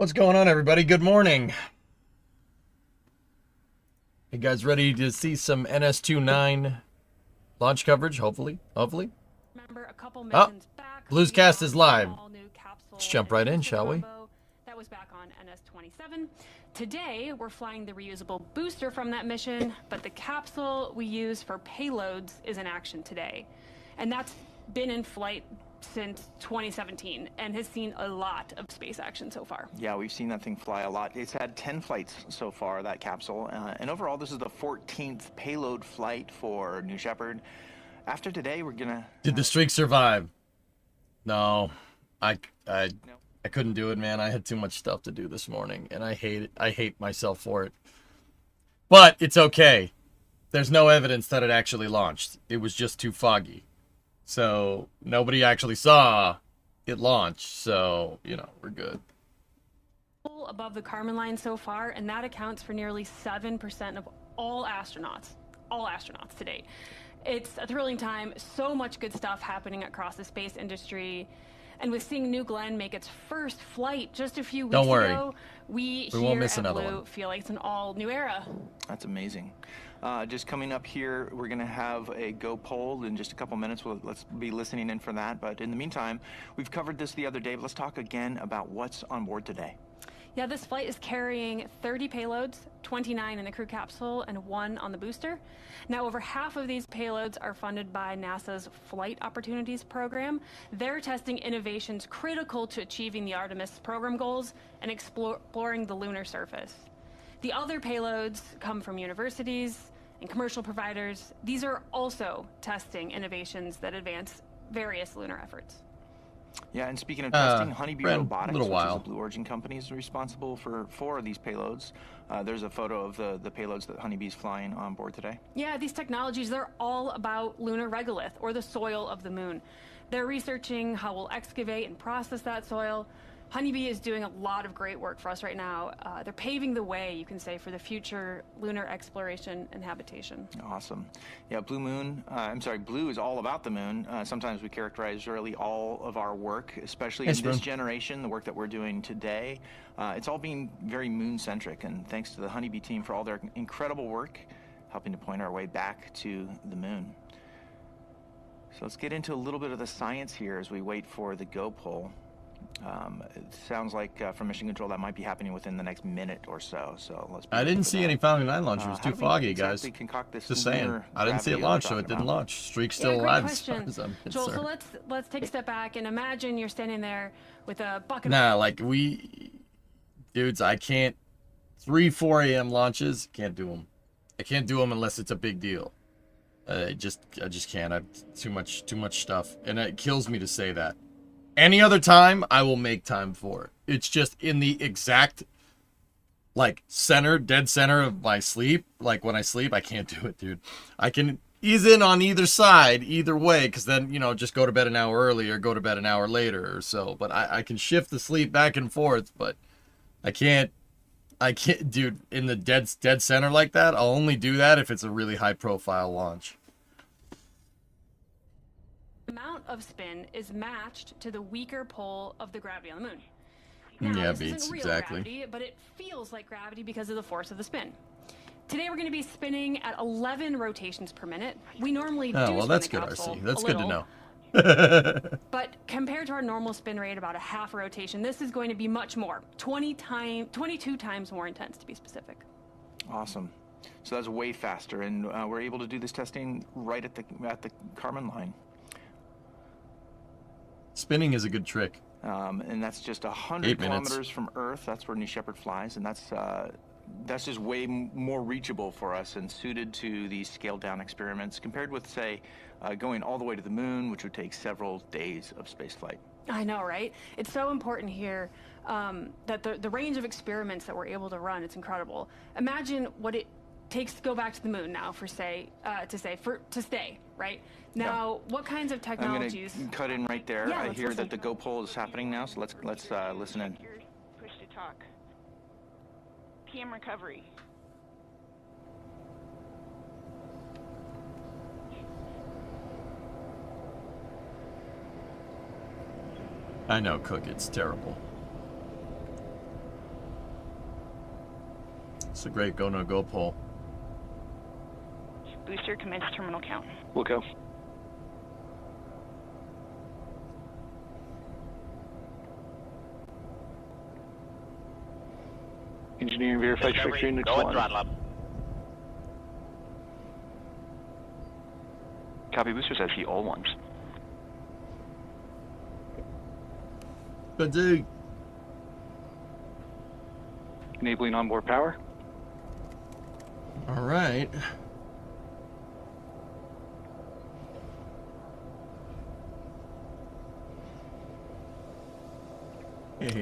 What's going on, everybody? Good morning. You guys ready to see some NS-29 launch coverage? Hopefully. Remember a couple Oh, missions back, Blues we Cast is launched an live. all-new capsule Let's jump and right in, booster shall we? combo. That was back on NS-27. Today, we're flying the reusable booster from that mission, but the capsule we use for payloads is in action today. And that's been in flight since 2017 and has seen a lot of space action so far. Yeah, we've seen that thing fly a lot. It's had 10 flights so far, that capsule. And overall, this is the 14th payload flight for New Shepard. After today, we're gonna... Did the streak survive? No. I couldn't do it, man. I had too much stuff to do this morning, and I hate it. I hate myself for it. But it's okay. There's no evidence that it actually launched. It was just too foggy. So nobody actually saw it launch. So, you know, we're good. Above the Kármán line so far, and that accounts for nearly 7% of all astronauts to date. It's a thrilling time, so much good stuff happening across the space industry. And with seeing New Glenn make its first flight just a few weeks ago, we won't miss here at another Blue one. feel like it's an all-new era. That's amazing. Just coming up here, we're going to have a Go poll in just a couple minutes. Let's be listening in for that. But in the meantime, we've covered this the other day. But let's talk again about what's on board today. Yeah, this flight is carrying 30 payloads, 29 in the crew capsule and 1 on the booster. Now, over half of these payloads are funded by NASA's Flight Opportunities Program. They're testing innovations critical to achieving the Artemis program goals and exploring the lunar surface. The other payloads come from universities and commercial providers. These are also testing innovations that advance various lunar efforts. Yeah, and speaking of testing, Honeybee Robotics, which is while. a Blue Origin company, is responsible for 4 of these payloads. There's a photo of the payloads that Honeybee's flying on board today. Yeah, these technologies, they're all about lunar regolith, or the soil of the moon. They're researching how we'll excavate and process that soil. Honeybee is doing a lot of great work for us right now. They're paving the way, you can say, for the future lunar exploration and habitation. Awesome. Yeah, Blue is all about the moon. Sometimes we characterize really all of our work, especially in this generation, the work that we're doing today. It's all being very moon-centric, and thanks to the Honeybee team for all their incredible work, helping to point our way back to the moon. So let's get into a little bit of the science here as we wait for the Go poll. It sounds like from Mission Control that might be happening within the next minute or so. I didn't see any Falcon 9 launch. It was too foggy, guys. Just saying. I didn't see it launch, so it didn't launch. Streak's still alive as far as I'm concerned. Joel, so let's take a step back and imagine you're standing there with a bucket. Nah, like dudes, I can't. 3-4 a.m. launches, can't do them. I can't do them unless it's a big deal. I just can't. I've too much stuff, and it kills me to say that. Any other time, I will make time for it. It's just in the exact, like, dead center of my sleep. Like, when I sleep, I can't do it, dude. I can ease in on either side, either way, because then, you know, just go to bed an hour early or go to bed an hour later or so. But I can shift the sleep back and forth, but I can't, dude, in the dead center like that. I'll only do that if it's a really high-profile launch. Amount of spin is matched to the weaker pull of the gravity on the moon. Now, Yeah, this beats, isn't real exactly. gravity, but it feels like gravity because of the force of the spin. Today we're going to be spinning at 11 rotations per minute. We normally do well, spin that's the good, capsule RC. That's a good to little, know. But compared to our normal spin rate, about a half a rotation, this is going to be much more, 22 times more intense to be specific. Awesome. So that's way faster, and we're able to do this testing right at the Kármán line. Spinning is a good trick. And that's just 100 kilometers from Earth. That's where New Shepard flies, and that's just way more reachable for us and suited to these scaled-down experiments compared with, say, going all the way to the moon, which would take several days of spaceflight. I know, right? It's so important here that the range of experiments that we're able to run, it's incredible. Imagine what it takes to go back to the moon now to stay, right? Now, what kinds of technologies? I'm going to cut in right there. Yeah, I hear listen. that the Go poll is happening now, so let's listen in. Push to talk. PM recovery. I know, Cook, it's terrible. It's a great go-no-go poll. Booster commence terminal count. We'll go. Engineering verified trajectory index 1. Copy boosters, I see all ones. Good dude. Enabling onboard power. All right.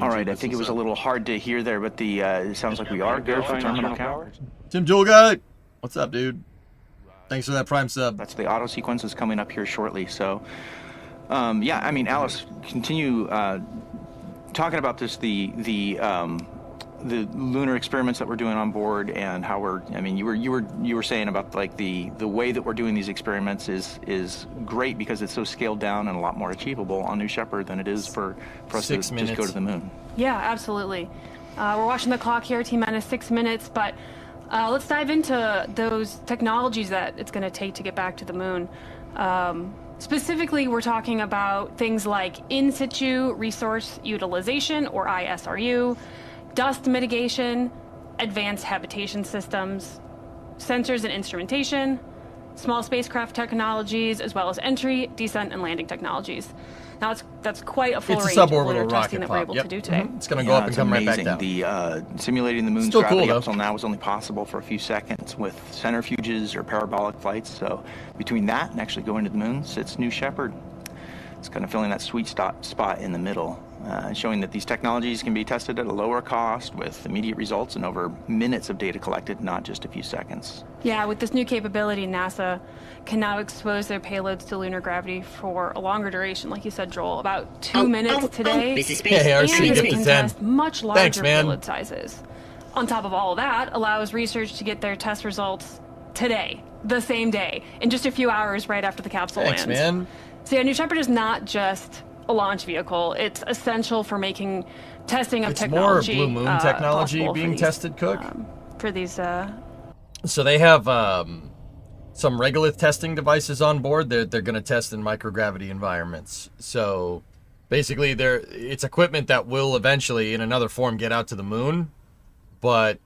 All right, I think it was a little hard to hear there, but the it sounds like we are good for terminal count. Tim Jewel Guy, what's up, dude? Thanks for that Prime sub. That's the auto sequence is coming up here shortly. So, yeah, I mean, Alice, continue talking about this, the lunar experiments that we're doing on board and how we're. I mean, you were saying about like the way that we're doing these experiments is great because it's so scaled down and a lot more achievable on New Shepard than it is for us to just go to the moon. Yeah, absolutely. We're watching the clock here, T-minus 6 minutes, but let's dive into those technologies that it's going to take to get back to the moon. Specifically, we're talking about things like in situ resource utilization, or ISRU, dust mitigation, advanced habitation systems, sensors and instrumentation, small spacecraft technologies, as well as entry, descent, and landing technologies. Now, that's quite a full range of lunar testing that we're able to do today. It's going to go up and come right back down. The simulating the moon's gravity up till now was only possible for a few seconds with centrifuges or parabolic flights. So between that and actually going to the moon sits New Shepard. It's kind of filling that sweet spot in the middle, showing that these technologies can be tested at a lower cost with immediate results and over minutes of data collected, not just a few seconds. Yeah, with this new capability, NASA can now expose their payloads to lunar gravity for a longer duration, like you said, Joel, about 2 minutes today. Yeah, and RC, they get can to 10. test much larger Thanks, man. payload sizes. On top of all of that, allows research to get their test results today, the same day, in just a few hours right after the capsule Thanks, lands. man. So yeah, New Shepard is not just a launch vehicle. It's essential for making testing of technology. It's more Blue Moon technology being tested, Cook. For these. So they have some regolith testing devices on board. They're going to test in microgravity environments. So basically, it's equipment that will eventually, in another form, get out to the moon. But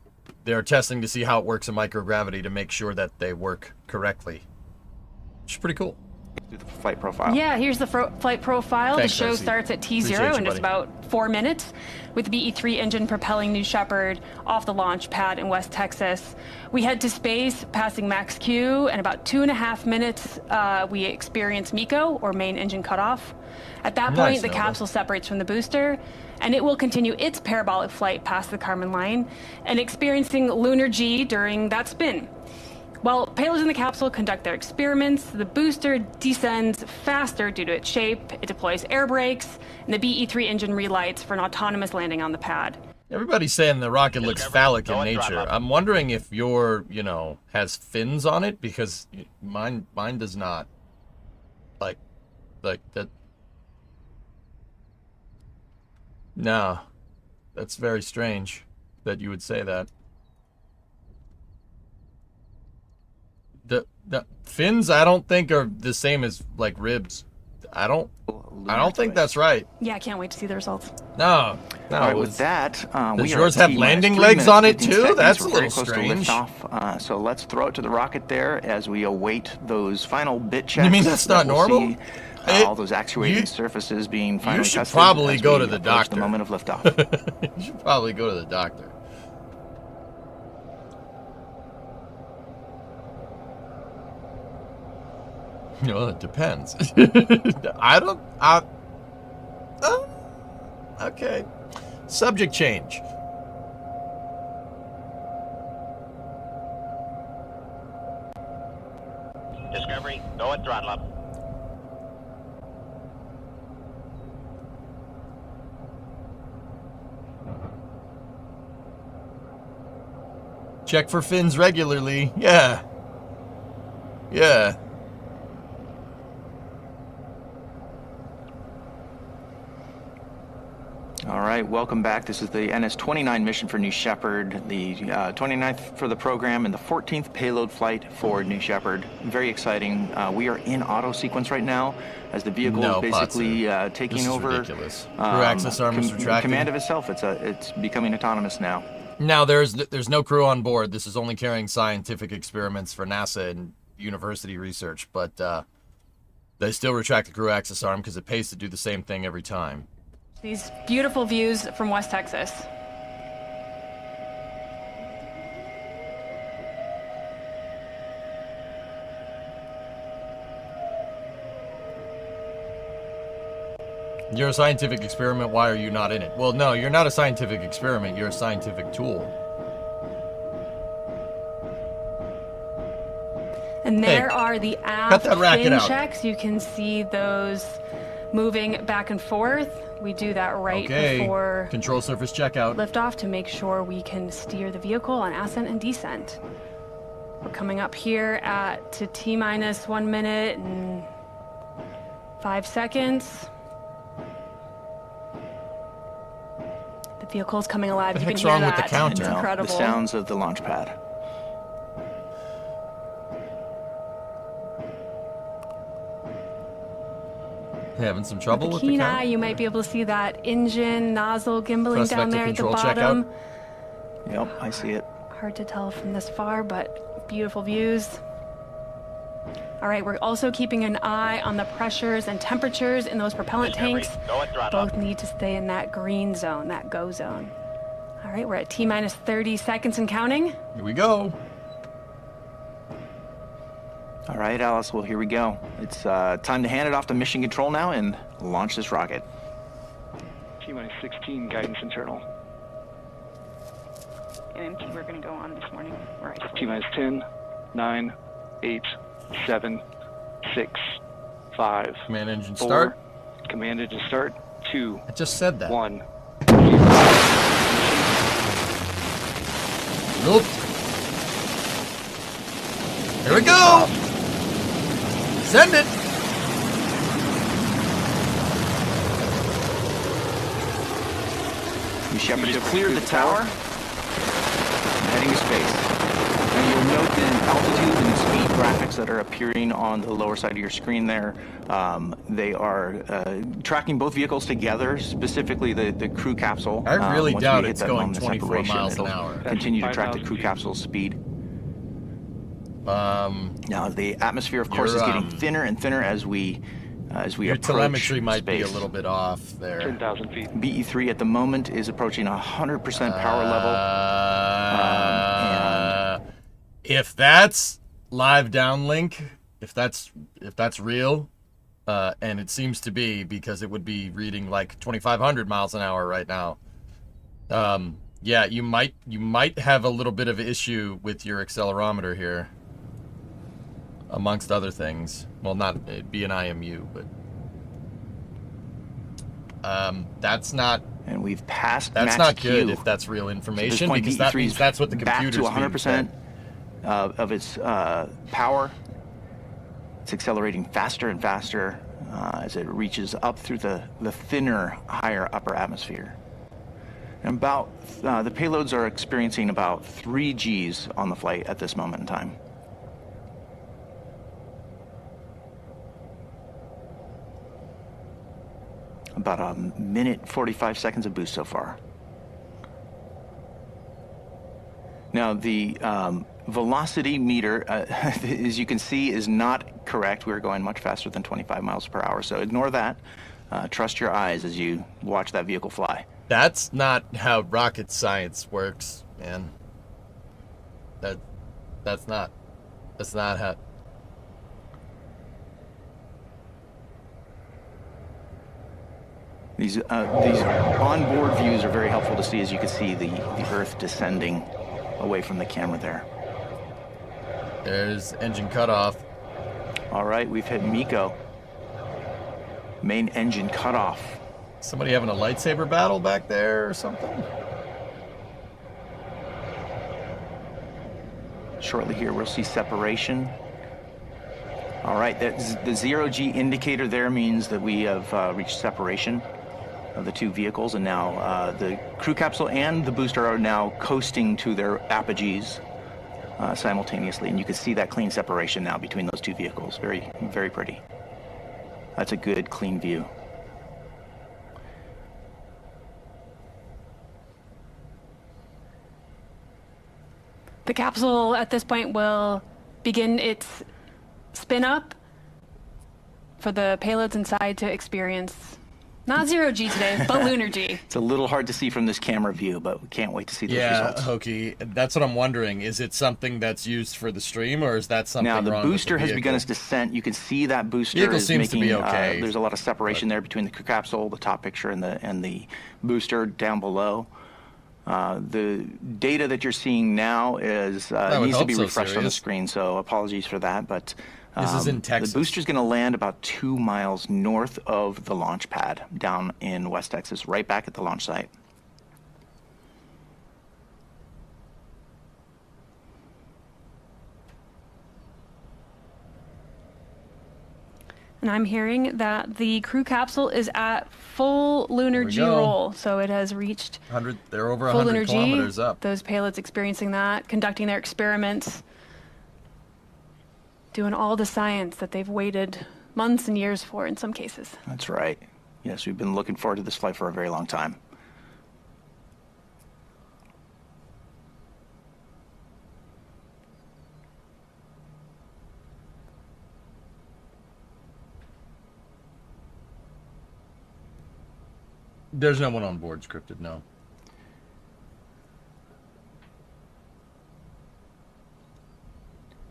they're testing to see how it works in microgravity to make sure that they work correctly. Which is pretty cool. Do the flight profile. Yeah, here's the flight profile. Thanks, the show RC. starts at T0 in just about 4 minutes, with the BE-3 engine propelling New Shepard off the launch pad in West Texas. We head to space, passing max Q, and about 2.5 minutes, we experience MECO, or main engine cutoff. At that point, the capsule separates from the booster, and it will continue its parabolic flight past the Kármán line and experiencing lunar G during that spin. While payloads in the capsule conduct their experiments, the booster descends faster due to its shape, it deploys air brakes, and the BE-3 engine relights for an autonomous landing on the pad. Everybody's saying the rocket looks phallic in nature. I'm wondering if your, has fins on it, because mine does not. Like that. No, that's very strange that you would say that. The fins, I don't think are the same as like ribs. I don't think that's right. Yeah, I can't wait to see the results. No. All right, with that, does yours have landing legs on it too? That's a little strange. So let's throw it to the rocket there as we await those final bit checks. You mean that's not normal? All those actuating surfaces being finally tested. You should probably go to the doctor. The moment of liftoff. You should probably go to the doctor. It depends. Okay. Subject change. Discovery, go at throttle up. Check for fins regularly. Yeah. Yeah. All right, welcome back. This is the NS-29 mission for New Shepard, the 29th for the program and the 14th payload flight for New Shepard. Very exciting. We are in auto sequence right now as the vehicle is basically taking over ridiculous. Crew access arm is retracting. Command of itself. It's becoming autonomous now. Now there's no crew on board. This is only carrying scientific experiments for NASA and university research, but they still retract the crew access arm because it pays to do the same thing every time. These beautiful views from West Texas. You're a scientific experiment, why are you not in it? Well, no, you're not a scientific experiment, you're a scientific tool. And there are the aft fin checks. You can see those moving back and forth. We do that right before control surface checkout liftoff to make sure we can steer the vehicle on ascent and descent. We're coming up here to T-minus 1 minute and 5 seconds. The vehicle's coming alive. You can hear that. With the counter? It's incredible. The sounds of the launch pad. Having some trouble with the keen eye, you might be able to see that engine nozzle gimbaling down there at the bottom. Yep, I see it. Hard to tell from this far, but beautiful views. All right, we're also keeping an eye on the pressures and temperatures in those propellant tanks. Both need to stay in that green zone, that go zone. All right, we're at T-minus 30 seconds and counting. Here we go. All right, Alice, well, here we go. It's time to hand it off to mission control now and launch this rocket. T-minus 16, guidance internal. NMT, we're going to go on this morning. Right. T-minus 10, 9, 8, 7, 6, 5. Command engine 4, start. Command engine start. 2. I just said that. 1. Loop. Here we go. Send it! New Shepard has cleared the tower, heading to space. And you'll note the altitude and the speed graphics that are appearing on the lower side of your screen there. They are tracking both vehicles together, specifically the crew capsule. I really doubt it's going 24 miles an hour. Continue to track the crew capsule speed. Now the atmosphere, of course, is getting thinner and thinner as we approach your telemetry might space. be a little bit off there. 10,000 feet. BE3 at the moment is approaching 100% power level. And if that's live downlink, if that's real, and it seems to be because it would be reading like 2,500 miles an hour right now. Yeah, you might have a little bit of issue with your accelerometer here. Amongst other things. Well, it'd be an IMU, but that's not. And we've passed. That's not good if that's real information, so because that means that's what the computer's back to 100% of its power. It's accelerating faster and faster as it reaches up through the thinner, higher upper atmosphere. And the payloads are experiencing about 3 Gs on the flight at this moment in time. About a minute, 45 seconds of boost so far. Now the velocity meter, as you can see, is not correct. We're going much faster than 25 miles per hour, so ignore that. Trust your eyes as you watch that vehicle fly. That's not how rocket science works, man. That's not how. These onboard views are very helpful to see, as you can see the Earth descending away from the camera there. There's engine cutoff. All right, we've hit MECO. Main engine cutoff. Somebody having a lightsaber battle back there or something? Shortly here, we'll see separation. All right, the 0G indicator there means that we have reached separation. of the two vehicles, and now the crew capsule and the booster are now coasting to their apogees simultaneously, and you can see that clean separation now between those two vehicles. Very, very pretty. That's a good, clean view. The capsule at this point will begin its spin up for the payloads inside to experience not zero G today, but lunar G. It's a little hard to see from this camera view, but we can't wait to see those results. Yeah, Hokie, that's what I'm wondering. Is it something that's used for the stream, or is that something now, the wrong booster with the has begun its descent. You can see that booster vehicle is seems making, to be okay. There's a lot of separation there between the crew capsule, the top picture, and the booster down below. The data that you're seeing now is needs to be refreshed on the screen, so apologies for that. But this is in Texas. The booster's going to land about 2 miles north of the launch pad down in West Texas, right back at the launch site. And I'm hearing that the crew capsule is at full lunar G roll, so it has reached they're over full 100 lunar kilometers G. up. Those payloads experiencing that, conducting their experiments, doing all the science that they've waited months and years for in some cases. That's right. Yes, we've been looking forward to this flight for a very long time. There's no one on board scripted, no.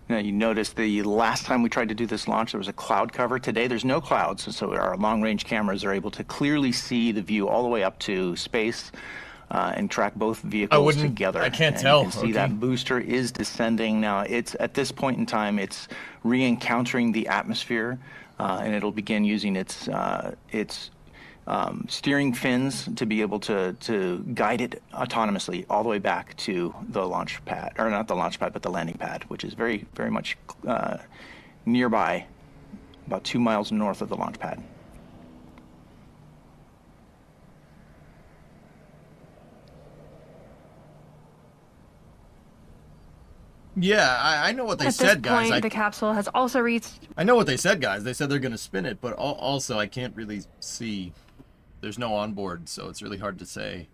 Now, you notice the last time we tried to do this launch, there was a cloud cover. Today, there's no clouds, so our long-range cameras are able to clearly see the view all the way up to space and track both vehicles together. I can't and tell. You can see that booster is descending. Now, it's at this point in time, it's re-encountering the atmosphere, and it'll begin using its steering fins to be able to guide it autonomously all the way back to the launch pad, or not the launch pad, but the landing pad, which is very, very much nearby, about 2 miles north of the launch pad. Yeah, I know what they said, guys. At this point, the capsule has also reached... I know what they said, guys. They said they're going to spin it, but also I can't really see. There's no onboard, so it's really hard to say.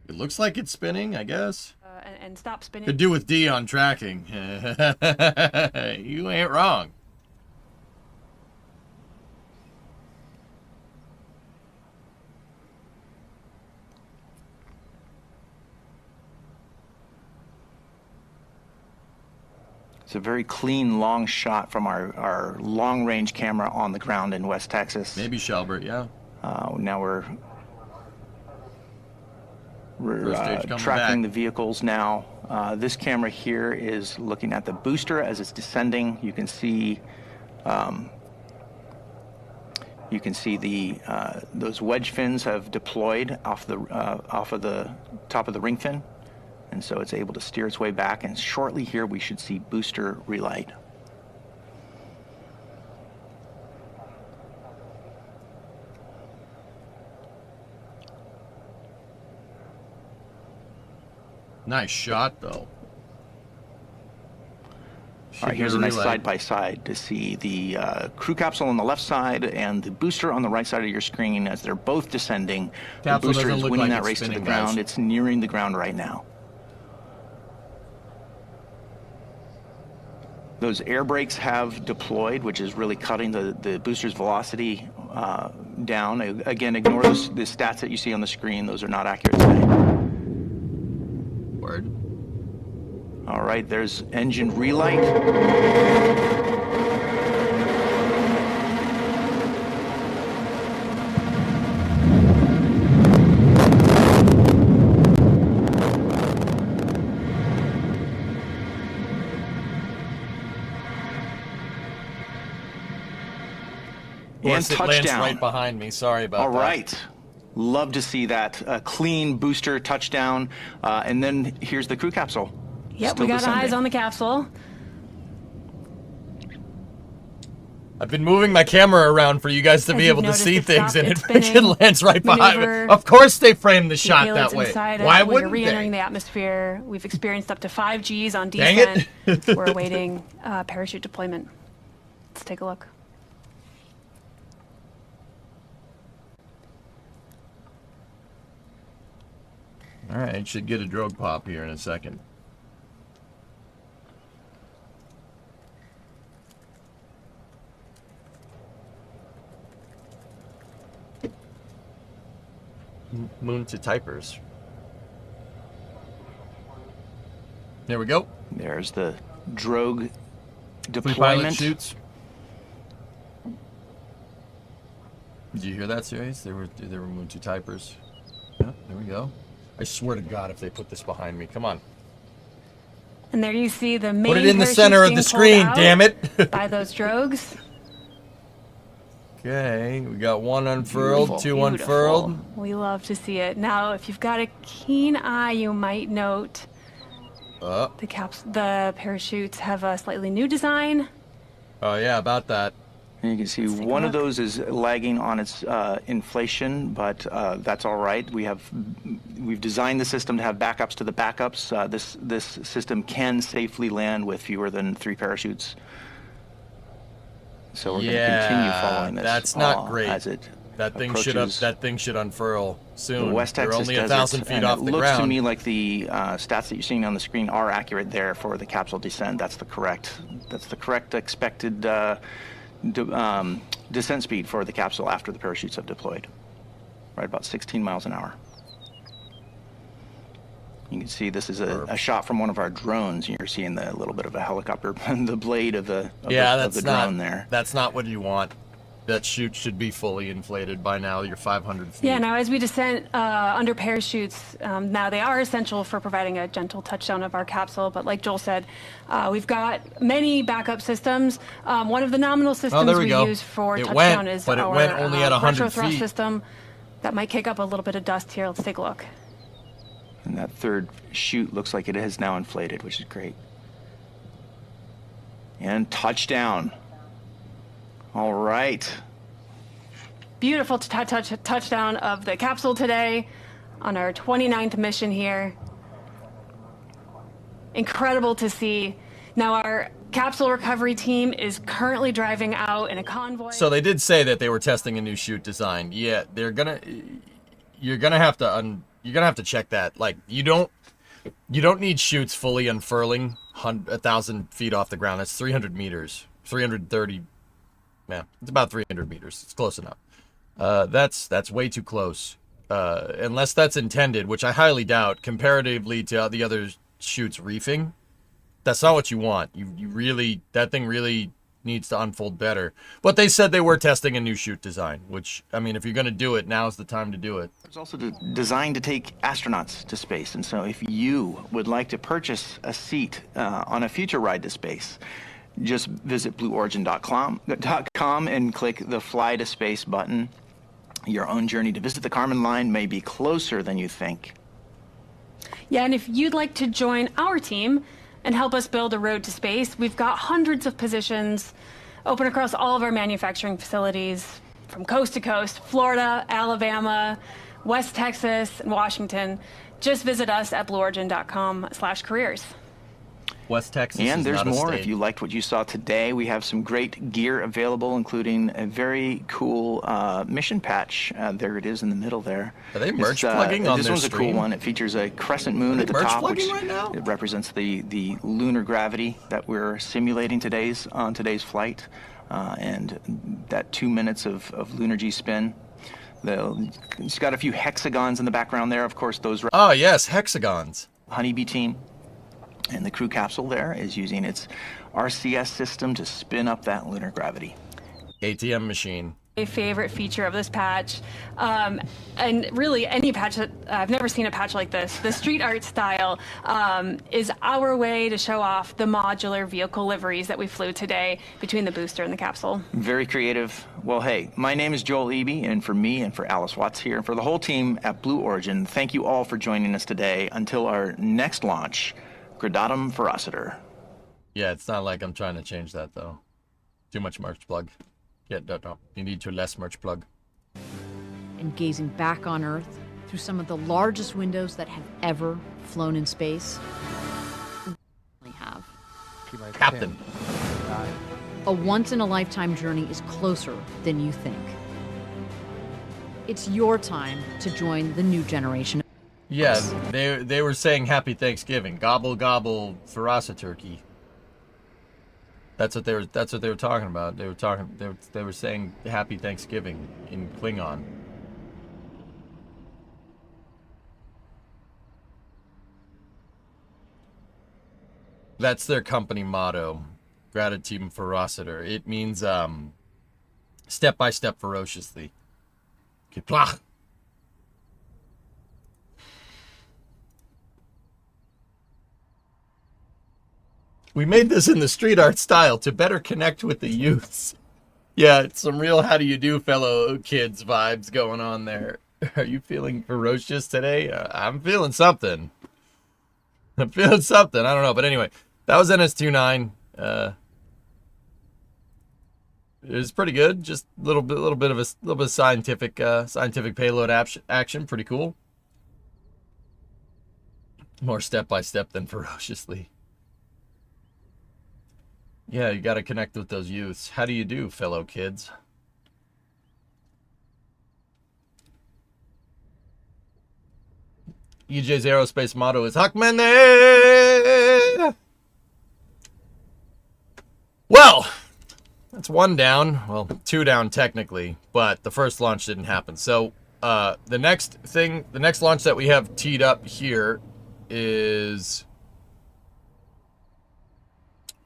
It looks like it's spinning, I guess. And stop spinning. Could do with D on tracking. You ain't wrong. It's a very clean, long shot from our long-range camera on the ground in West Texas. Maybe Shepard, yeah. Now we're tracking back. the vehicles now. This camera here is looking at the booster as it's descending. You can see those wedge fins have deployed off of the top of the ring fin. And so it's able to steer its way back, and shortly here we should see booster relight. Nice shot, though. All right, here's a nice side-by-side to see the crew capsule on the left side and the booster on the right side of your screen as they're both descending. The booster is winning that race to the ground. It's nearing the ground right now. Those air brakes have deployed, which is really cutting the booster's velocity down. Again, ignore the stats that you see on the screen. Those are not accurate today. Word. All right, there's engine relight. And touchdown. Lands right behind me. Sorry about that. All right. Love to see that. Clean booster touchdown. And then here's the crew capsule. Yep, we got eyes on the capsule. I've been moving my camera around for you guys to As be you've able to noticed, see it's things, stopped, and it's it freaking spinning, lands right behind me. maneuver, Of course they framed the shot payloads that way. inside Why it. We are wouldn't re-entering they? the atmosphere. We've experienced up to 5 Gs on Dang descent. it. We're awaiting parachute deployment. Let's take a look. All right, should get a drogue pop here in a second. Moon to typers. There we go. There's the drogue Free pilot deployment. shoots. Did you hear that, series? They were moon to typers. Yeah, there we go. I swear to God, if they put this behind me, come on. And there you see the main Put it in the parachutes center of being the pulled screen, out damn it. by those drogues. Okay, we got one unfurled, Beautiful. two Beautiful. unfurled. We love to see it. Now, if you've got a keen eye, you might note the parachutes have a slightly new design. Oh yeah, about that. And you can see take a one of look. those is lagging on its inflation, but that's all right. We've designed the system to have backups to the backups. This system can safely land with fewer than 3 parachutes. So we're going to continue following this. That's not great. As it That thing should unfurl soon. the West You're Texas only desert, 1,000 feet and off it the looks ground. to me like the stats that you're seeing on the screen are accurate there for the capsule descent. That's the correct expected descent speed for the capsule after the parachutes have deployed. Right about 16 miles an hour. You can see this is a shot from one of our drones. You're seeing the little bit of a helicopter, the blade of the drone there. That's not what you want. That chute should be fully inflated by now. You're 500 feet. Yeah, now as we descend under parachutes, now they are essential for providing a gentle touchdown of our capsule. But like Joel said, we've got many backup systems. One of the nominal systems we use for touchdown is our only at 100 retro thrust feet. system. That might kick up a little bit of dust here. Let's take a look. And that third chute looks like it has now inflated, which is great. And touchdown. All right. Beautiful touchdown of the capsule today on our 29th mission here. Incredible to see. Now our capsule recovery team is currently driving out in a convoy. So they did say that they were testing a new chute design. Yeah, you're gonna have to check that. Like you don't need chutes fully unfurling 1,000 feet off the ground. That's 300 meters, 330. Yeah, it's about 300 meters. It's close enough. That's way too close. Unless that's intended, which I highly doubt, comparatively to the other chutes reefing. That's not what you want. That thing really needs to unfold better. But they said they were testing a new chute design, which, I mean, if you're going to do it, now's the time to do it. It's also designed to take astronauts to space. And so if you would like to purchase a seat on a future ride to space, just visit blueorigin.com and click the Fly to Space button. Your own journey to visit the Kármán line may be closer than you think. Yeah, and if you'd like to join our team and help us build a road to space, we've got hundreds of positions open across all of our manufacturing facilities from coast to coast, Florida, Alabama, West Texas, and Washington. Just visit us at blueorigin.com/careers. West Texas And is there's not a more. state. If you liked what you saw today, we have some great gear available, including a very cool mission patch. There it is in the middle there. Are they merch plugging on This their one's a cool stream? one. It features a crescent moon Are at the they merch top, which plugging right now? it represents the lunar gravity that we're simulating on today's flight, and that 2 minutes of lunar G spin. It's got a few hexagons in the background there. Of course, those Oh, yes, hexagons. Honeybee team. And the crew capsule there is using its RCS system to spin up that lunar gravity. ATM machine. A favorite feature of this patch, and really any patch that I've never seen a patch like this. The street art style is our way to show off the modular vehicle liveries that we flew today between the booster and the capsule. Very creative. Well, hey, my name is Joel Eby, and for me and for Alice Watts here, and for the whole team at Blue Origin, thank you all for joining us today. Until our next launch, Gradatum Ferociter. Yeah, it's not like I'm trying to change that, though. Too much merch plug. Yeah, no. You need to less merch plug. And gazing back on Earth through some of the largest windows that have ever flown in space. We have. Captain. 9. A once-in-a-lifetime journey is closer than you think. It's your time to join the new generation. Yeah, they were saying Happy Thanksgiving. Gobble gobble, Ferociturkey. That's what they were talking about. They were saying Happy Thanksgiving in Klingon. That's their company motto. Gratitum Ferociter. It means step by step ferociously. Kiplach. We made this in the street art style to better connect with the youths. Yeah, it's some real how do you do fellow kids vibes going on there. Are you feeling ferocious today? I'm feeling something. I don't know, but anyway, that was NS-29. It was pretty good. Just a little bit of scientific payload action. Pretty cool. More step by step than ferociously. Yeah, you got to connect with those youths. How do you do, fellow kids? EJ's aerospace motto is Hakmene! Well, that's one down. Well, two down technically, but the first launch didn't happen. So the next launch that we have teed up here is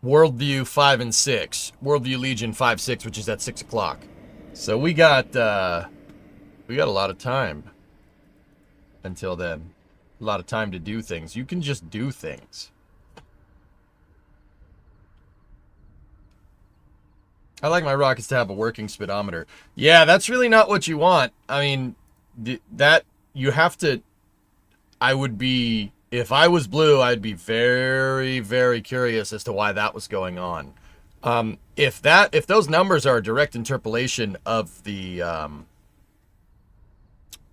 Worldview 5 and 6. Worldview Legion 5-6, which is at 6 o'clock. So we got a lot of time until then. A lot of time to do things. You can just do things. I like my rockets to have a working speedometer. Yeah, that's really not what you want. I mean, that you have to. I would be, if I was Blue, I'd be very, very curious as to why that was going on. If those numbers are a direct interpolation of the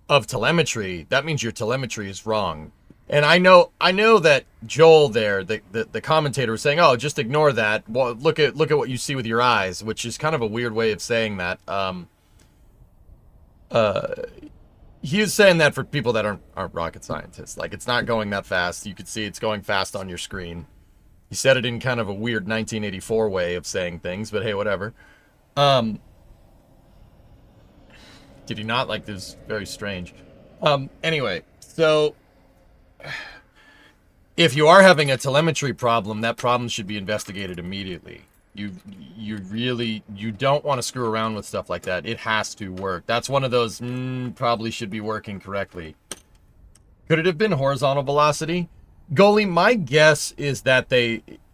of telemetry, that means your telemetry is wrong. And I know that Joel there, the commentator, was saying, "Oh, just ignore that. Well, look at what you see with your eyes," which is kind of a weird way of saying that. He was saying that for people that aren't rocket scientists. Like, it's not going that fast. You could see it's going fast on your screen. He said it in kind of a weird 1984 way of saying things, but hey, whatever. Did he not? Like, this is very strange. Anyway, so if you are having a telemetry problem, that problem should be investigated immediately. You don't want to screw around with stuff like that. It has to work. That's one of those probably should be working correctly. Could it have been horizontal velocity? Goalie, my guess is that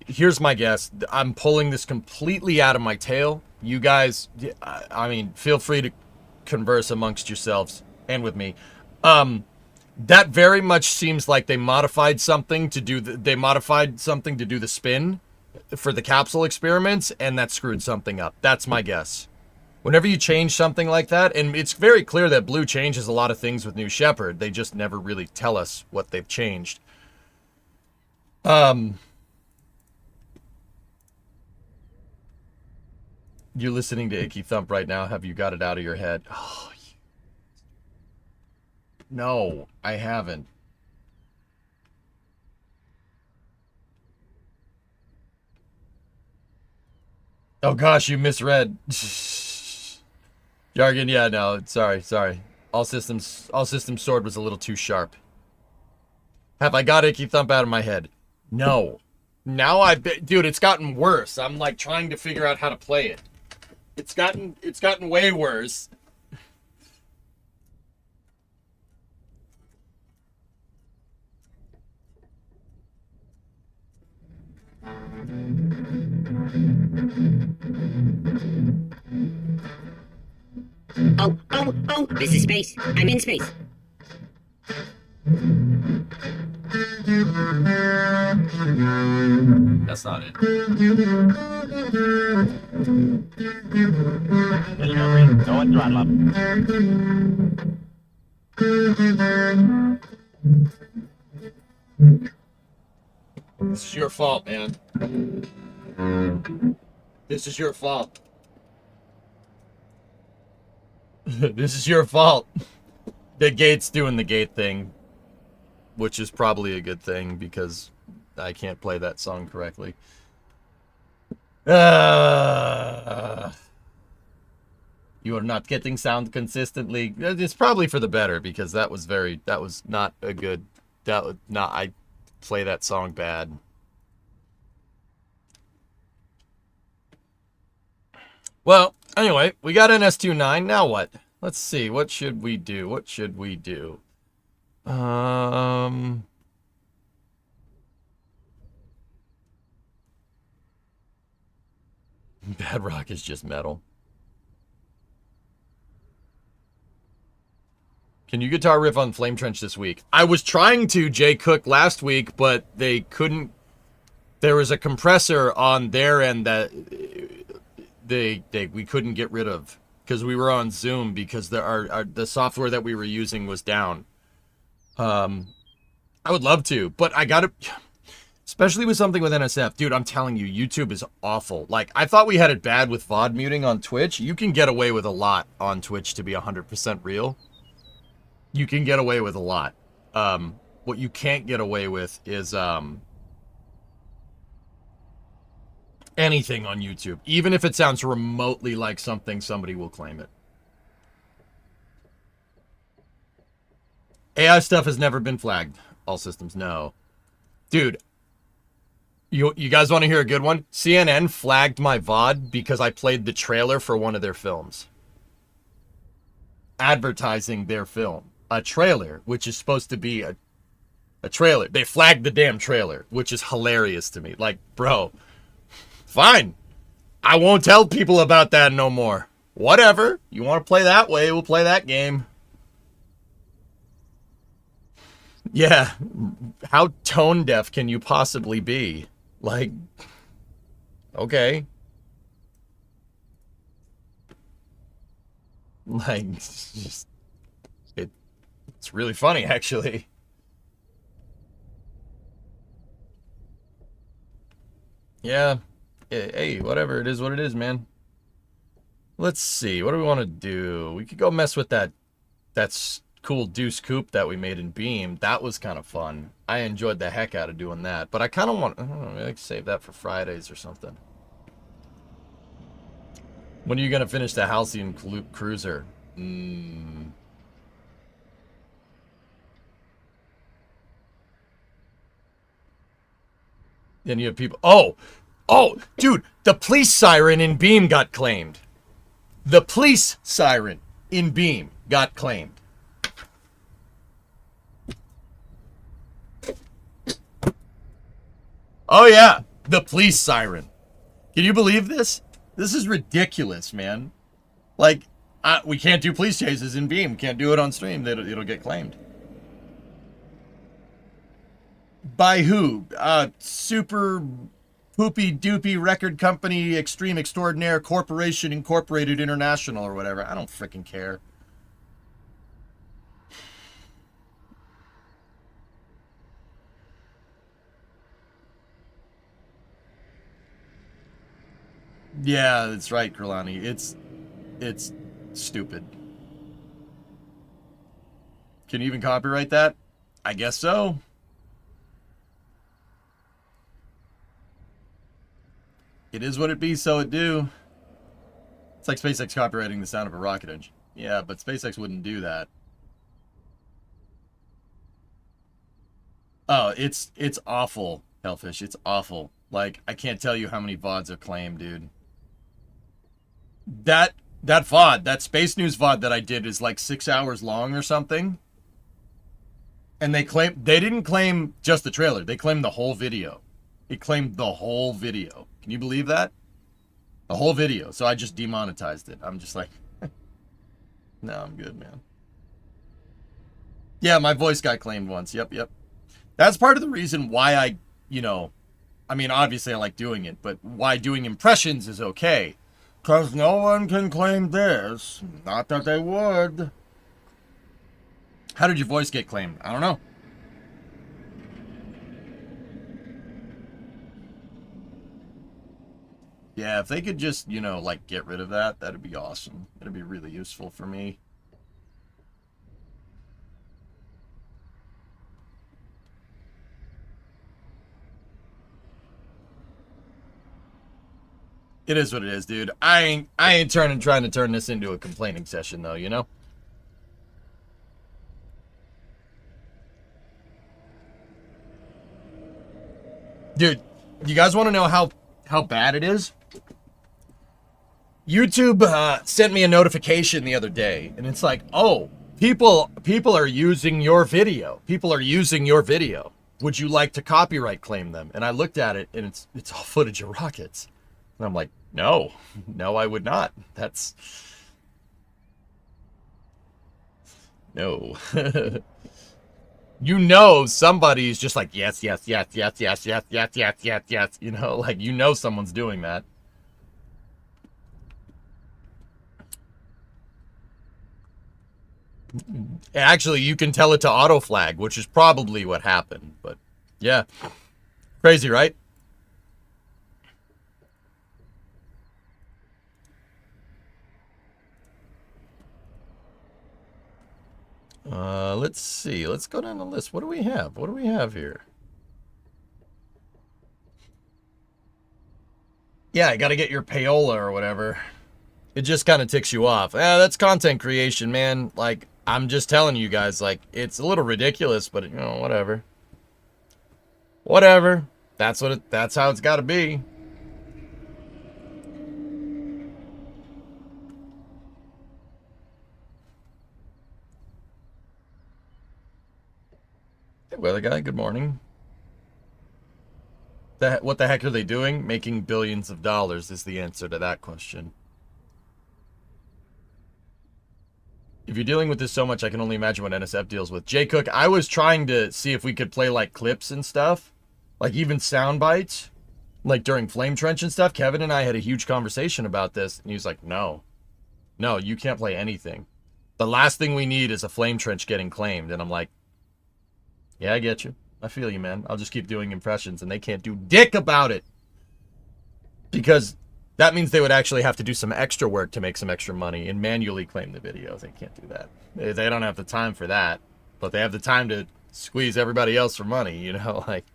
here's my guess. I'm pulling this completely out of my tail. You guys, I mean, feel free to converse amongst yourselves and with me. That very much seems like they modified something to do the spin for the capsule experiments, and that screwed something up. That's my guess. Whenever you change something like that, and it's very clear that Blue changes a lot of things with New Shepard, they just never really tell us what they've changed. You're listening to Icky Thump right now. Have you got it out of your head? Oh, no, I haven't. Oh gosh, you misread. Jargon, yeah, no, sorry. All systems sword was a little too sharp. Have I got Icky Thump out of my head? No. Now dude, it's gotten worse. I'm like trying to figure out how to play it. It's gotten way worse. Oh, this is space. I'm in space. That's not it. Discovery, go and throttle up. This is your fault, man. This is your fault. This is your fault. The gate's doing the gate thing, which is probably a good thing because I can't play that song correctly. You are not getting sound consistently. It's probably for the better because that was not a good, I play that song bad. Well, anyway, we got NS-29. Now what? Let's see. What should we do? What should we do? Bedrock is just metal. Can you guitar riff on Flame Trench this week? I was trying to, Jay Cook, last week, but they couldn't. There was a compressor on their end that we couldn't get rid of because we were on Zoom because the software that we were using was down. I would love to, but I gotta, especially with something with NSF, dude. I'm telling you, YouTube is awful. Like I thought we had it bad with VOD muting on Twitch. You can get away with a lot on Twitch to be 100% real. You can get away with a lot. What you can't get away with is anything on YouTube. Even if it sounds remotely like something, somebody will claim it. AI stuff has never been flagged. All systems no. Dude, you guys want to hear a good one? CNN flagged my VOD because I played the trailer for one of their films. Advertising their film. A trailer, which is supposed to be a trailer. They flagged the damn trailer, which is hilarious to me. Like, bro, fine. I won't tell people about that no more. Whatever. You want to play that way, we'll play that game. Yeah. How tone deaf can you possibly be? Like, okay. Like, just, it's really funny, actually. Yeah. Hey, whatever. It is what it is, man. Let's see. What do we want to do? We could go mess with that's cool Deuce Coupe that we made in Beam. That was kind of fun. I enjoyed the heck out of doing that. But I kind of want... I don't know, maybe I could save that for Fridays or something. When are you going to finish the Halcyon Cruiser? Then you have people... Oh, dude, the police siren in Beam got claimed. The police siren in Beam got claimed. Oh, yeah, the police siren. Can you believe this? This is ridiculous, man. Like, we can't do police chases in Beam. Can't do it on stream. It'll get claimed. By who? Super Poopy Doopy Record Company Extreme Extraordinaire Corporation Incorporated International or whatever. I don't freaking care. Yeah, that's right, Kralani. It's stupid. Can you even copyright that? I guess so. It is what it be, so it do. It's like SpaceX copywriting the sound of a rocket engine. Yeah, but SpaceX wouldn't do that. Oh, it's awful, Hellfish. It's awful. Like, I can't tell you how many VODs are claimed, dude. That VOD, that Space News VOD that I did is like 6 hours long or something. And they didn't claim just the trailer. They claimed the whole video. It claimed the whole video. Can you believe that? The whole video. So I just demonetized it. I'm just like, no, I'm good, man. Yeah, my voice got claimed once. Yep. That's part of the reason why I, you know, I mean, obviously I like doing it, but why doing impressions is okay. Because no one can claim this. Not that they would. How did your voice get claimed? I don't know. Yeah, if they could just, you know, like, get rid of that, that'd be awesome. It'd be really useful for me. It is what it is, dude. I ain't trying to turn this into a complaining session, though, you know? Dude, you guys want to know how bad it is? YouTube sent me a notification the other day, and it's like, oh, people are using your video. People are using your video. Would you like to copyright claim them? And I looked at it, and it's all footage of rockets. And I'm like, no, I would not. That's no. You know, somebody's just like, yes. You know, like, you know, someone's doing that. Actually, you can tell it to auto flag, which is probably what happened. But yeah, crazy, right? Let's see. Let's go down the list. What do we have? What do we have here? Yeah, I got to get your payola or whatever. It just kind of ticks you off. That's content creation, man. Like, I'm just telling you guys, like, it's a little ridiculous, but, you know, whatever. Whatever. That's how it's got to be. Hey, weather guy, good morning. What the heck are they doing? Making billions of dollars is the answer to that question. If you're dealing with this so much, I can only imagine what NSF deals with. Jay Cook, I was trying to see if we could play, like, clips and stuff. Like, even sound bites. Like, during Flame Trench and stuff. Kevin and I had a huge conversation about this. And he was like, no. No, you can't play anything. The last thing we need is a Flame Trench getting claimed. And I'm like, yeah, I get you. I feel you, man. I'll just keep doing impressions. And they can't do dick about it. Because that means they would actually have to do some extra work to make some extra money and manually claim the video. They can't do that. They don't have the time for that. But they have the time to squeeze everybody else for money, you know? Like,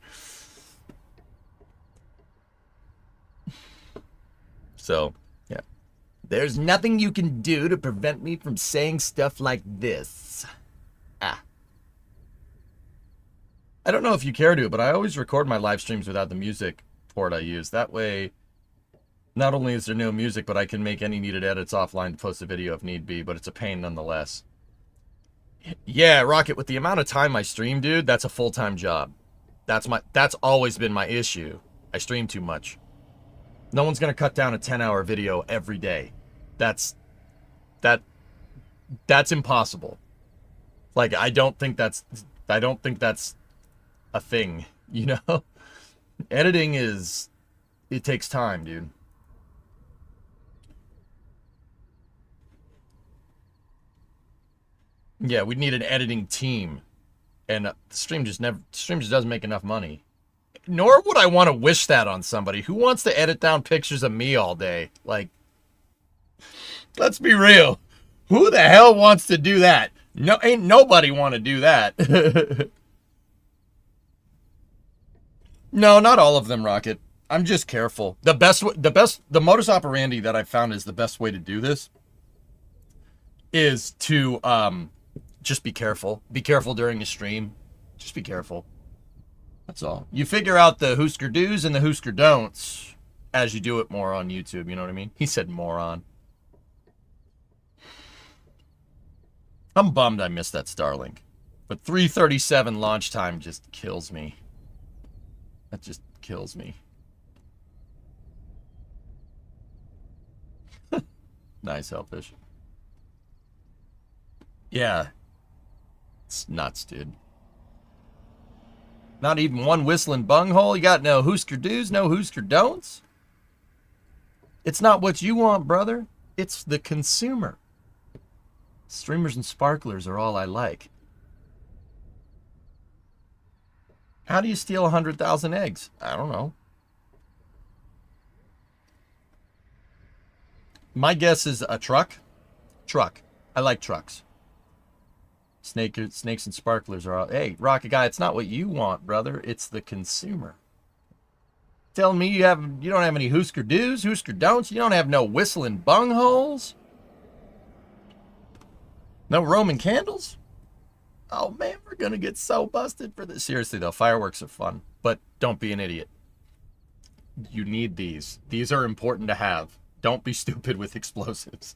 so, yeah. There's nothing you can do to prevent me from saying stuff like this. I don't know if you care to, but I always record my live streams without the music port I use. That way, not only is there no music, but I can make any needed edits offline to post a video if need be, but it's a pain nonetheless. Yeah, Rocket, with the amount of time I stream, dude, that's a full-time job. That's always been my issue. I stream too much. No one's gonna cut down a 10-hour video every day. That's impossible. Like, I don't think that's a thing, you know? Editing it takes time, dude. Yeah, we'd need an editing team. And stream just doesn't make enough money. Nor would I want to wish that on somebody. Who wants to edit down pictures of me all day? Like, let's be real. Who the hell wants to do that? No, ain't nobody want to do that. No, not all of them, Rocket. I'm just careful. The modus operandi that I've found is the best way to do this is to just be careful. Be careful during a stream. Just be careful. That's all. You figure out the Hoosker do's and the Hoosker don'ts as you do it more on YouTube, you know what I mean? He said moron. I'm bummed I missed that Starlink. But 3:37 launch time just kills me. That just kills me. Nice, Hellfish. Yeah. It's nuts, dude. Not even one whistling bunghole? You got no Hoosker do's, no Hoosker don'ts? It's not what you want, brother. It's the consumer. Streamers and sparklers are all I like. How do you steal 100,000 eggs? I don't know. My guess is a truck. Truck. I like trucks. Snakes and sparklers are all... Hey, Rocket Guy, it's not what you want, brother. It's the consumer. Tell me you don't have any Hoosker do's, Hoosker don'ts. You don't have no whistling bungholes. No Roman candles. Oh, man, we're going to get so busted for this. Seriously, though, fireworks are fun. But don't be an idiot. You need these. These are important to have. Don't be stupid with explosives.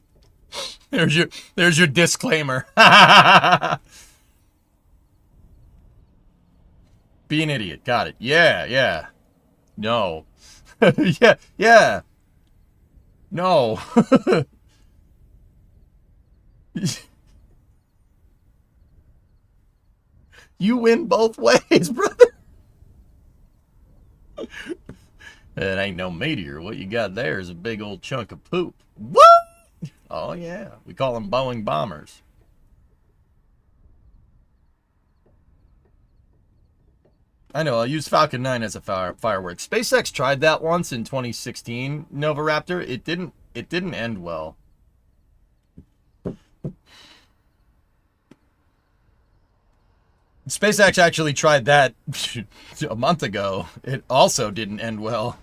There's your disclaimer. Be an idiot. Got it. Yeah. No. Yeah. No. You win both ways, brother. It ain't no meteor. What you got there is a big old chunk of poop. What? Oh, yeah. We call them Boeing bombers. I know. I'll use Falcon 9 as a firework. SpaceX tried that once in 2016, Nova Raptor. It didn't end well. SpaceX actually tried that a month ago. It also didn't end well.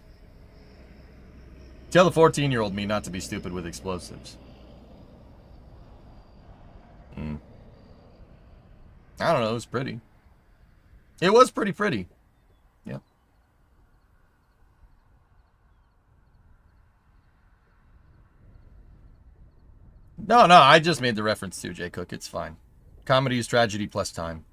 Tell the 14-year-old me not to be stupid with explosives. I don't know. It was pretty. It was pretty. Yeah. No. I just made the reference to Jay Cook. It's fine. Comedy is tragedy plus time.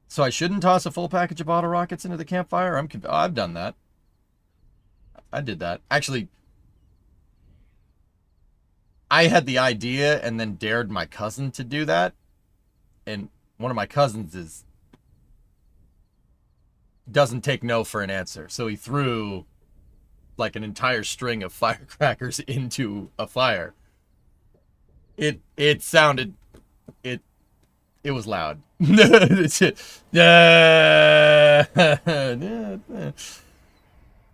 So I shouldn't toss a full package of bottle rockets into the campfire? I've done that. I did that. Actually, I had the idea and then dared my cousin to do that. And one of my cousins doesn't take no for an answer. So he threw like an entire string of firecrackers into a fire. It sounded... It was loud. And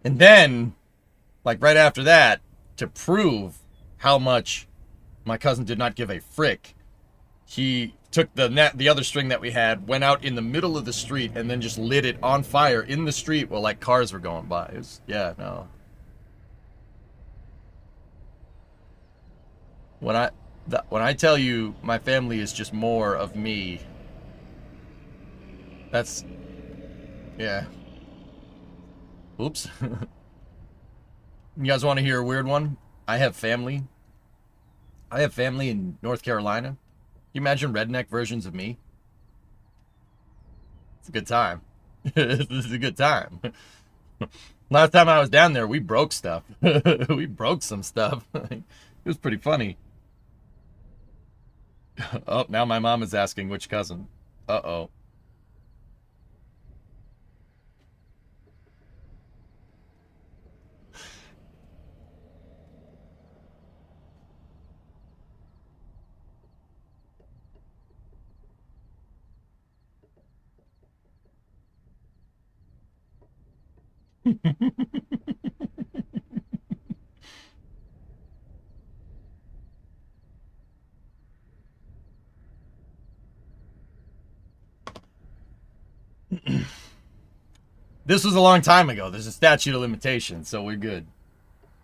then, like right after that, to prove how much my cousin did not give a frick, he took the other string that we had, went out in the middle of the street, and then just lit it on fire in the street while like cars were going by. It was, yeah, no. When I tell you my family is just more of me, that's, yeah. Oops. You guys want to hear a weird one? I have family in North Carolina. Can you imagine redneck versions of me? It's a good time. This is a good time. Last time I was down there, we broke stuff. We broke some stuff. It was pretty funny. Oh, now my mom is asking which cousin. Uh-oh. This was a long time ago. There's a statute of limitations, so we're good.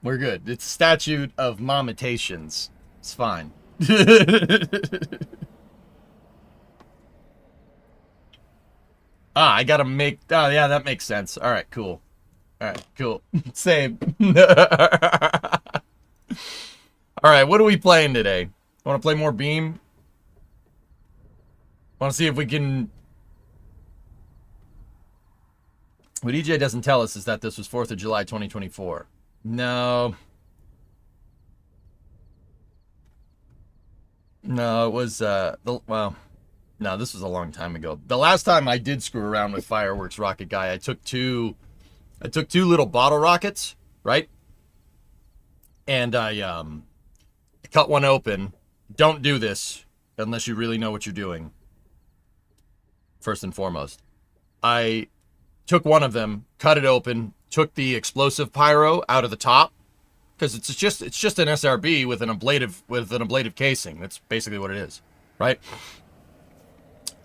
We're good. It's a statute of momentations. It's fine. I gotta make... Oh, yeah, that makes sense. All right, cool. All right, cool. Same. All right, what are we playing today? Want to play more Beam? Want to see if we can... What EJ doesn't tell us is that this was 4th of July, 2024. No. No, it was well, no, this was a long time ago. The last time I did screw around with fireworks rocket guy, I took two little bottle rockets, right? And I cut one open. Don't do this unless you really know what you're doing. First and foremost, I took one of them, cut it open, took the explosive pyro out of the top, because it's just an SRB with an ablative casing. That's basically what it is, right?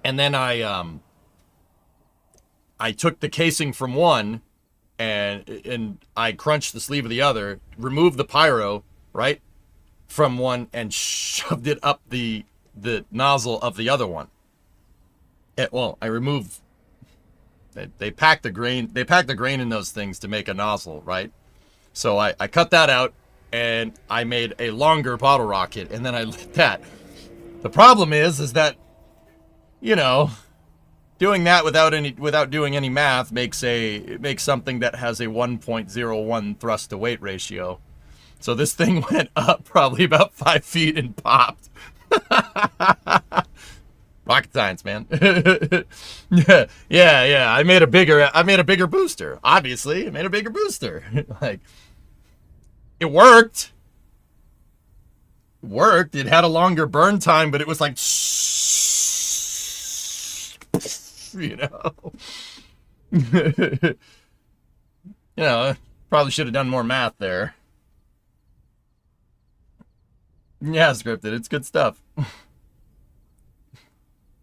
And then I took the casing from one, and I crunched the sleeve of the other, removed the pyro, right, from one, and shoved it up the nozzle of the other one. Well, I removed. They pack the grain in those things to make a nozzle, right? So I cut that out, and I made a longer bottle rocket, and then I lit that. The problem is that, you know, doing that without doing any math makes something that has a 1.01 thrust to weight ratio. So this thing went up probably about 5 feet and popped. Rocket science, man. yeah. I made a bigger booster. Obviously, I made a bigger booster. Like, it worked. It had a longer burn time, but it was like, you know. Probably should have done more math there. Yeah, scripted. It's good stuff.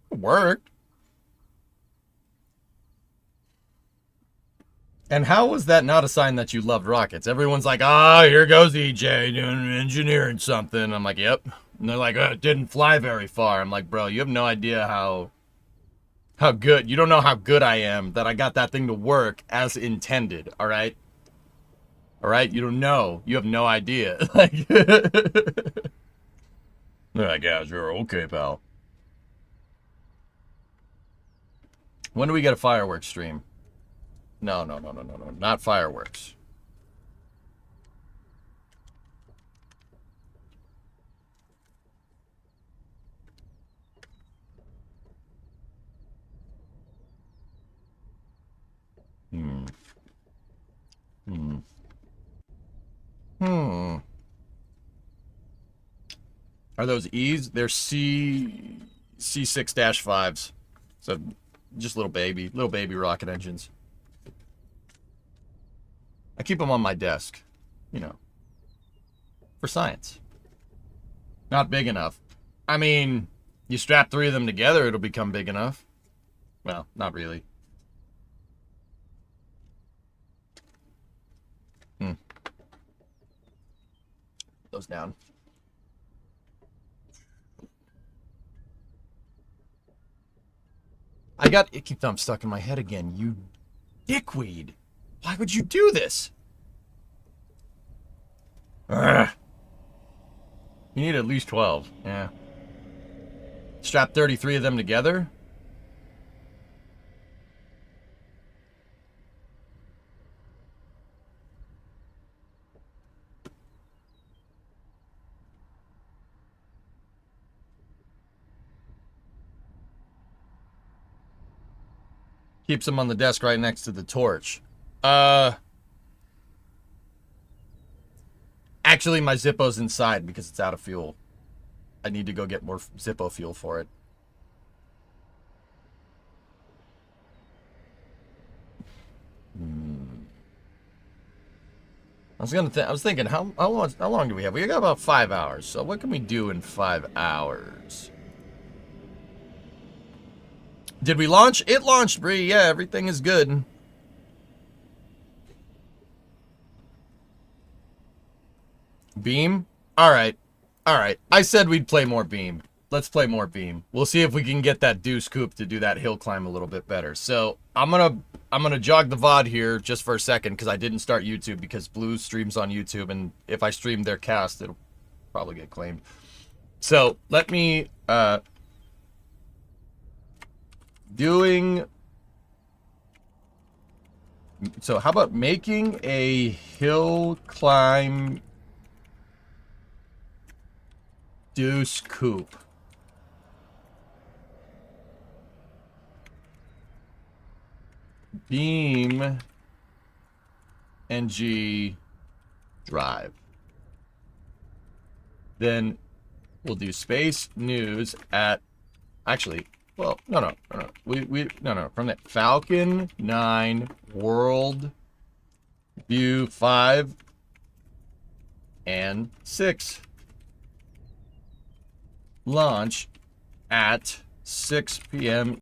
Worked. And how was that not a sign that you loved rockets? Everyone's like, here goes EJ doing engineering something. I'm like, yep. And they're like, it didn't fly very far. I'm like, bro, you have no idea how good. You don't know how good I am that I got that thing to work as intended. All right. You don't know. You have no idea. Like, they're like, yeah, sure. Okay, pal. When do we get a fireworks stream? No. Not fireworks. Are those E's? They're C6-5s. So just little baby rocket engines. I keep them on my desk, you know, for science. Not big enough. I mean, you strap 3 of them together, it'll become big enough. Well, not really. Those down. I got icky thumb stuck in my head again. You dickweed. Why would you do this? Ugh. You need at least 12. Yeah. Strap 33 of them together? Keeps them on the desk right next to the torch. Actually, my Zippo's inside because it's out of fuel. I need to go get more Zippo fuel for it. I was thinking, how long do we have? We got about 5 hours. So what can we do in 5 hours? Did we launch? It launched, Bree. Yeah, everything is good. Beam? Alright. I said we'd play more Beam. Let's play more Beam. We'll see if we can get that Deuce Coupe to do that hill climb a little bit better. So, I'm gonna jog the VOD here just for a second, because I didn't start YouTube, because Blue streams on YouTube, and if I stream their cast, it'll probably get claimed. So, let me, so how about making a hill climb Deuce Coupe? beam NG drive. Then we'll do space news at, actually, well, no. From that Falcon 9 World View 5 and 6. Launch at 6 p.m.